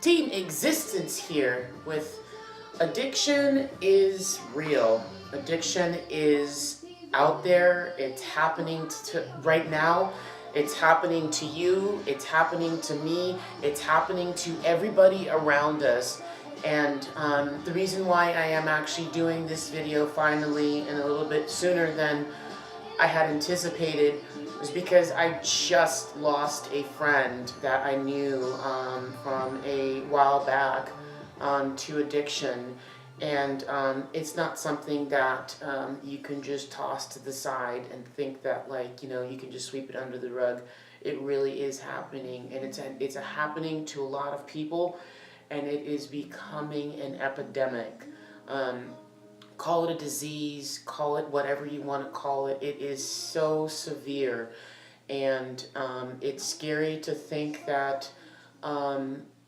team existence here with addiction is real. Addiction is out there. It's happening right now. It's happening to you. It's happening to me. It's happening to everybody around us. And the reason why I am actually doing this video finally and a little bit sooner than I had anticipated was because I just lost a friend that I knew from a while back to addiction. And it's not something that you can just toss to the side and think that, like, you know, you can just sweep it under the rug. It really is happening, and it's happening to a lot of people, and it is becoming an epidemic. Call it a disease, call it whatever you want to call it. It is so severe, and it's scary to think that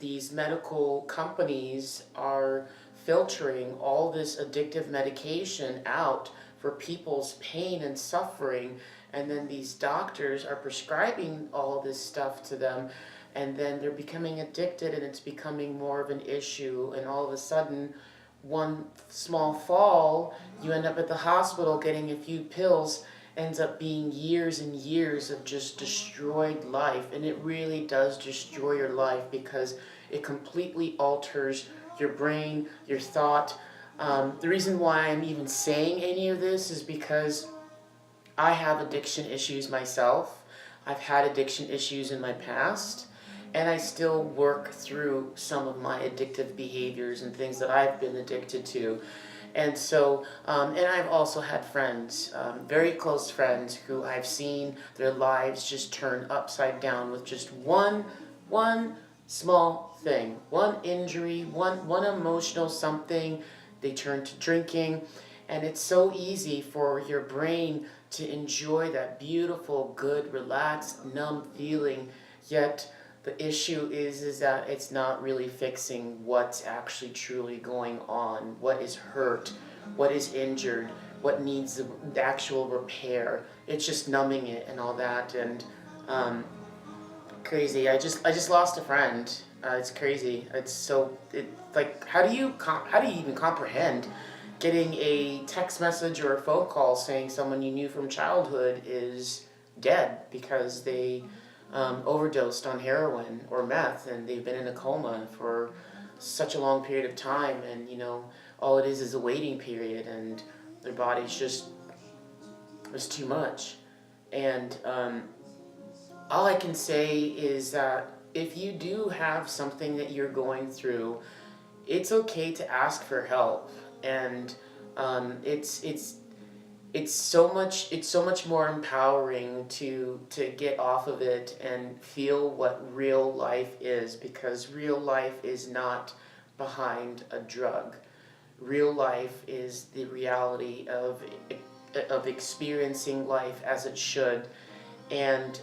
these medical companies are filtering all this addictive medication out for people's pain and suffering, and then these doctors are prescribing all this stuff to them, and then they're becoming addicted, and it's becoming more of an issue, and all of a sudden one small fall, you end up at the hospital getting a few pills, ends up being years and years of just destroyed life. And it really does destroy your life because it completely alters your brain, your thought. The reason why I'm even saying any of this is because I have addiction issues myself. I've had addiction issues in my past, and I still work through some of my addictive behaviors and things that I've been addicted to. And so, and I've also had friends, very close friends, who I've seen their lives just turn upside down with just one small thing, one injury, one emotional something. They turn to drinking, and it's so easy for your brain to enjoy that beautiful, good, relaxed, numb feeling, yet the issue is that it's not really fixing what's actually truly going on, what is hurt, what is injured, what needs the actual repair. It's just numbing it and all that, and crazy. I just lost a friend. It's crazy. Like, how do you even comprehend getting a text message or a phone call saying someone you knew from childhood is dead because they overdosed on heroin or meth, and they've been in a coma for such a long period of time, and you know, all it is a waiting period, and their body's just, it's too much. And all I can say is that if you do have something that you're going through, it's okay to ask for help, and it's so much more empowering to get off of it and feel what real life is, because real life is not behind a drug. Real life is the reality of experiencing life as it should, and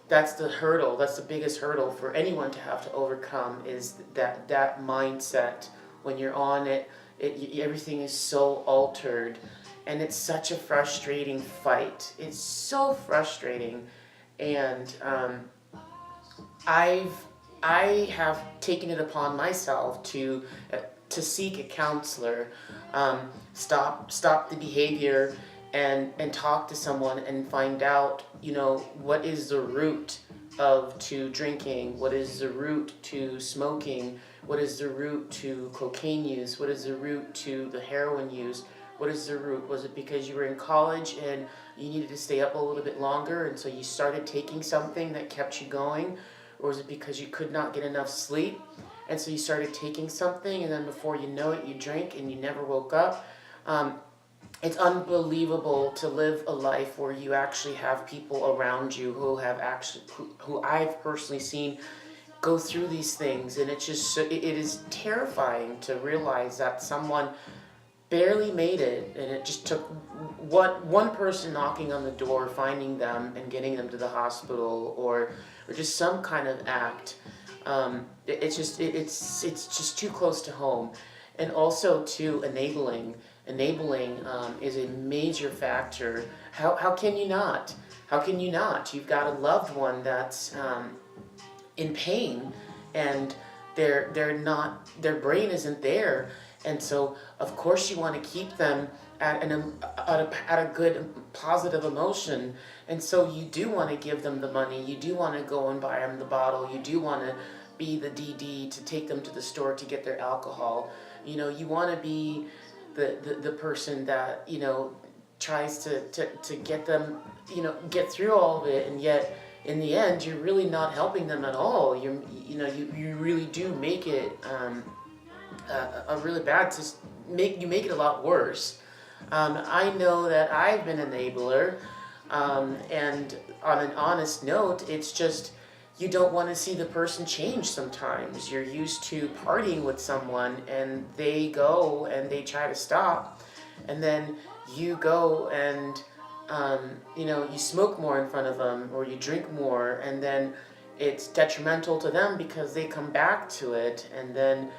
that's the hurdle. That's the biggest hurdle for anyone to have to overcome, is that mindset. When you're on it, everything is so altered. And it's such a frustrating fight. It's so frustrating, and I have taken it upon myself to seek a counselor, stop the behavior, and talk to someone and find out, you know, what is the root to drinking, what is the root to smoking, what is the root to cocaine use, what is the root to the heroin use. What is the root? Was it because you were in college and you needed to stay up a little bit longer, and so you started taking something that kept you going? Or was it because you could not get enough sleep, and so you started taking something, and then before you know it, you drank and you never woke up? It's unbelievable to live a life where you actually have people around you who I've personally seen go through these things, and it is terrifying to realize that someone barely made it, and it just took one person knocking on the door, finding them and getting them to the hospital, or just some kind of act. It's just too close to home. And also too, enabling is a major factor. How can you not? How can you not? You've got a loved one that's in pain, and their brain isn't there. And so of course you want to keep them at a good positive emotion. And so you do want to give them the money, you do want to go and buy them the bottle, you do want to be the DD to take them to the store to get their alcohol. You want to be the person that tries to get them, get through all of it. And yet in the end you're really not helping them at all. You really do make it a really bad, you make it a lot worse. I know that I've been an enabler, and on an honest note, it's just you don't want to see the person change sometimes. You're used to partying with someone and they go and they try to stop, and then you go and you smoke more in front of them or you drink more, and then it's detrimental to them because they come back to it, and then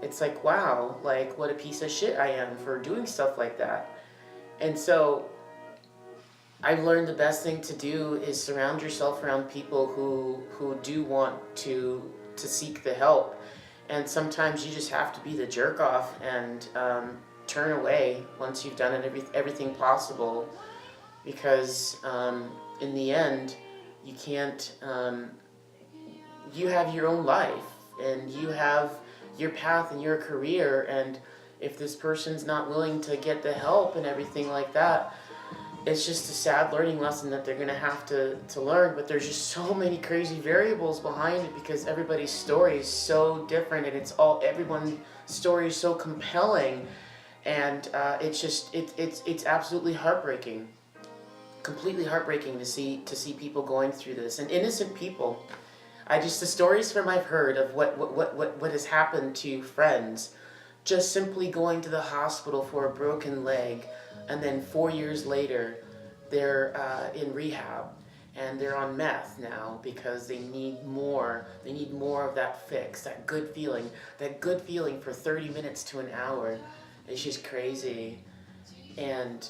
it's like, wow, like what a piece of shit I am for doing stuff like that. And so I've learned the best thing to do is surround yourself around people who do want to seek the help. And sometimes you just have to be the jerk off and turn away once you've done everything possible, because in the end you can't, you have your own life and you have your path and your career, and if this person's not willing to get the help and everything like that, it's just a sad learning lesson that they're going to have to learn. But there's just so many crazy variables behind it because everybody's story is so different, and everyone's story is so compelling, and it's absolutely heartbreaking, completely heartbreaking to see people going through this, and innocent people. The stories from I've heard of what has happened to friends, just simply going to the hospital for a broken leg, and then 4 years later, they're in rehab, and they're on meth now because they need more. They need more of that fix, that good feeling for 30 minutes to an hour. It's just crazy. And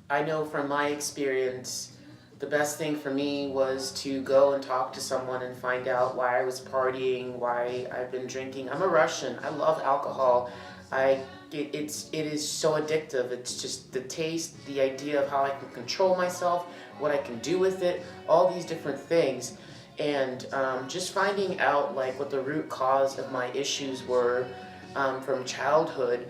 I know from my experience, the best thing for me was to go and talk to someone and find out why I was partying, why I've been drinking. I'm a Russian. I love alcohol. It is so addictive. It's just the taste, the idea of how I can control myself, what I can do with it, all these different things. And just finding out like what the root cause of my issues were from childhood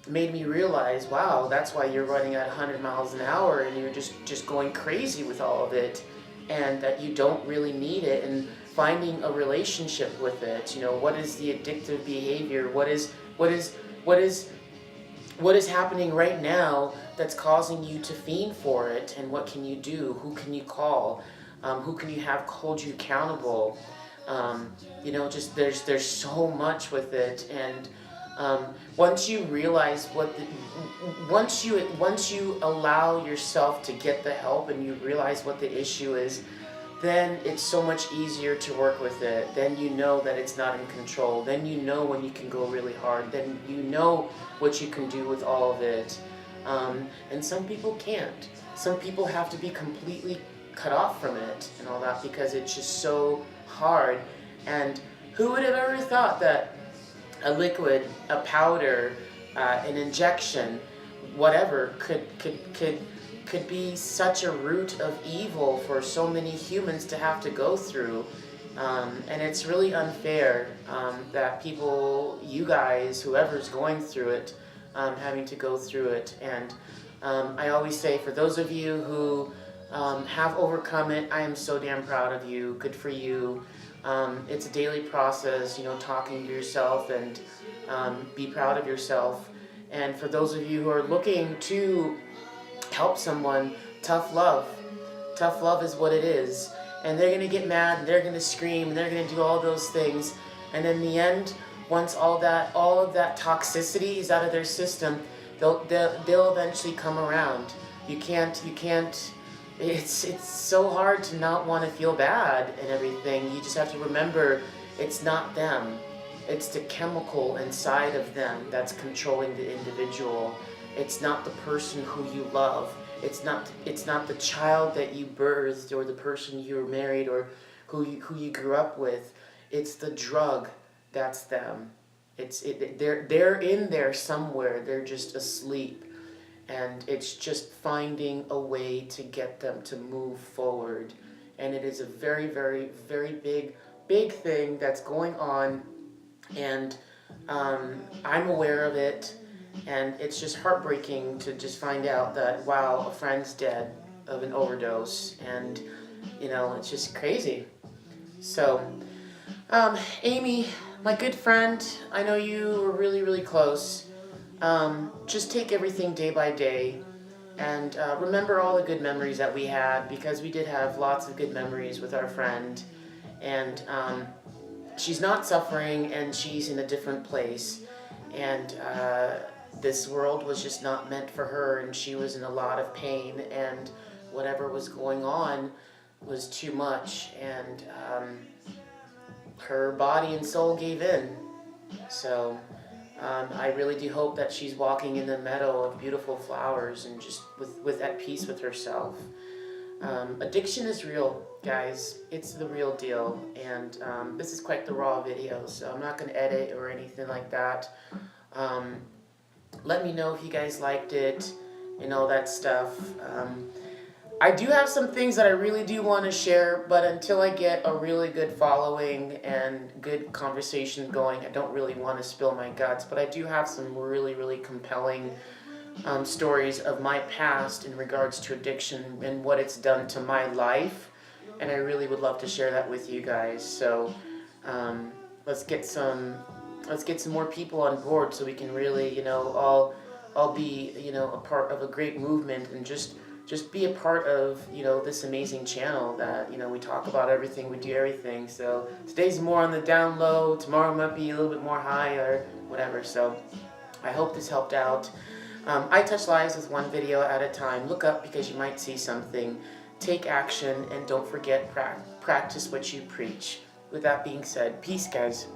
made me realize, wow, that's why you're running at 100 miles an hour and you're just going crazy with all of it, and that you don't really need it, and finding a relationship with it. What is the addictive behavior? What is happening right now that's causing you to fiend for it, and what can you do? Who can you call? Who can you have hold you accountable? Just there's so much with it. And once you realize once you allow yourself to get the help and you realize what the issue is, then it's so much easier to work with it. Then you know that it's not in control. Then you know when you can go really hard. Then you know what you can do with all of it. And some people can't. Some people have to be completely cut off from it and all that because it's just so hard. And who would have ever thought that a liquid, a powder, an injection, whatever, could be such a root of evil for so many humans to have to go through. And it's really unfair that people, you guys, whoever's going through it, having to go through it. And I always say, for those of you who have overcome it, I am so damn proud of you. Good for you. It's a daily process, talking to yourself, and be proud of yourself. And for those of you who are looking to help someone, tough love. Tough love is what it is. And they're going to get mad, and they're going to scream, and they're going to do all those things. And in the end, once all of that toxicity is out of their system, they'll eventually come around. You can't. It's so hard to not want to feel bad and everything. You just have to remember, it's not them. It's the chemical inside of them that's controlling the individual. It's not the person who you love. It's not the child that you birthed, or the person you were married, or who you grew up with. It's the drug that's them. They're in there somewhere. They're just asleep, and it's just finding a way to get them to move forward. And it is a very, very, very big thing that's going on, and I'm aware of it, and it's just heartbreaking to just find out that, wow, a friend's dead of an overdose, and it's just crazy. So, Amy, my good friend, I know you were really, really close. Just take everything day by day, and remember all the good memories that we had, because we did have lots of good memories with our friend. And she's not suffering, and she's in a different place. And this world was just not meant for her, and she was in a lot of pain, and whatever was going on was too much, and her body and soul gave in. So I really do hope that she's walking in the meadow of beautiful flowers and just with at peace with herself. Addiction is real, guys. It's the real deal, and this is quite the raw video, so I'm not going to edit or anything like that. Let me know if you guys liked it and all that stuff. I do have some things that I really do want to share, but until I get a really good following and good conversation going, I don't really want to spill my guts. But I do have some really, really compelling stories of my past in regards to addiction and what it's done to my life, and I really would love to share that with you guys. So let's get some more people on board, so we can really all be a part of a great movement, and just be a part of this amazing channel that we talk about everything, we do everything. So today's more on the down low, tomorrow might be a little bit more high or whatever. So I hope this helped out. I touch lives with one video at a time. Look up, because you might see something. Take action, and don't forget, practice what you preach. With that being said, peace, guys.